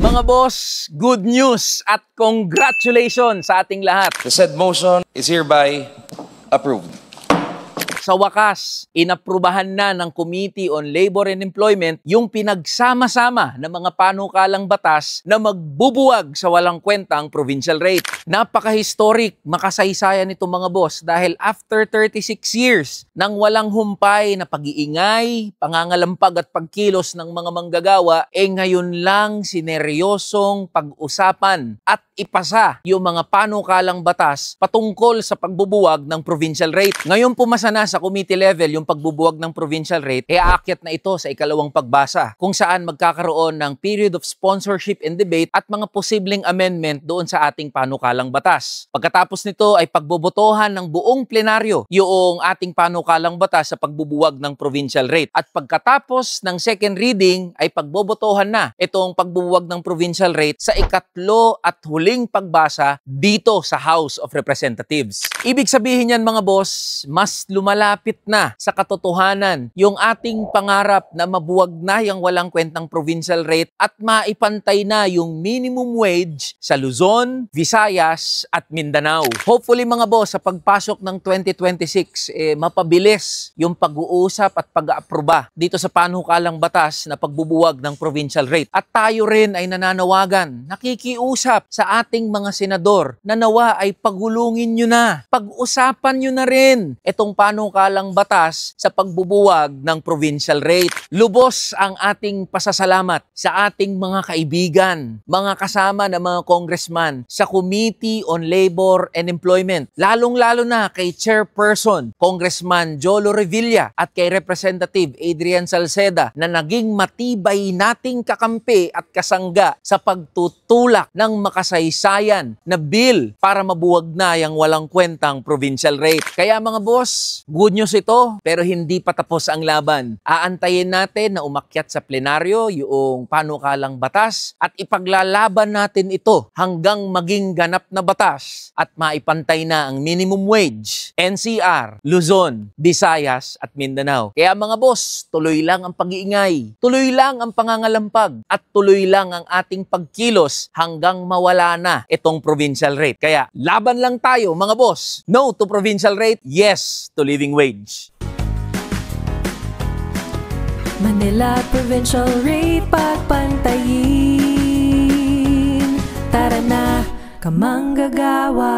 Mga boss, good news at congratulations sa ating lahat. The said motion is hereby approved. Sa wakas, inaprubahan na ng Committee on Labor and Employment yung pinagsama-sama ng mga panukalang batas na magbubuwag sa walang kwentang provincial rate. Napaka-historic, makasaysayan nito mga boss dahil after 36 years ng walang humpay na pag-iingay, pangangalampag at pagkilos ng mga manggagawa, ngayon lang sineryosong pag-usapan at ipasa yung mga panukalang batas patungkol sa pagbubuwag ng provincial rate. Ngayon pumasa na sa committee level yung pagbubuwag ng provincial rate, aakyat na ito sa ikalawang pagbasa kung saan magkakaroon ng period of sponsorship and debate at mga posibleng amendment doon sa ating panukalang batas. Pagkatapos nito ay pagbobotohan ng buong plenaryo yung ating panukalang batas sa pagbubuwag ng provincial rate. At pagkatapos ng second reading ay pagbobotohan na itong pagbubuwag ng provincial rate sa ikatlo at huling pagbasa dito sa House of Representatives. Ibig sabihin yan mga boss, mas lumalapit na sa katotohanan yung ating pangarap na mabuwag na yung walang kwentang provincial rate at maipantay na yung minimum wage sa Luzon, Visayas at Mindanao. Hopefully mga boss, sa pagpasok ng 2026, mapabilis yung pag-uusap at pag-aaproba dito sa panukalang batas na pagbubuwag ng provincial rate. At tayo rin ay nananawagan, nakikiusap sa ating mga senador na nawa ay pagulungin nyo na, pag-usapan nyo na rin itong panukalang batas sa pagbubuwag ng provincial rate. Lubos ang ating pasasalamat sa ating mga kaibigan, mga kasama na mga congressman sa Committee on Labor and Employment, lalong-lalo na kay Chairperson Congressman Jolo Revilla at kay Representative Adrian Salceda na naging matibay nating kakampi at kasangga sa pagtutulak ng makasaysayan na bill para mabuwag na yung walang kwentang provincial rate. Kaya mga boss, good news ito, pero hindi pa tapos ang laban. Aantayin natin na umakyat sa plenaryo yung panukalang batas at ipaglalaban natin ito hanggang maging ganap na batas at maipantay na ang minimum wage, NCR, Luzon, Visayas at Mindanao. Kaya mga boss, tuloy lang ang pag-iingay, tuloy lang ang pangangalampag at tuloy lang ang ating pagkilos hanggang mawala na itong provincial rate. Kaya laban lang tayo mga boss. No to provincial rate, yes to living wage. Manila Provincial Rate pagpantayin. Tara na, kamanggagawa.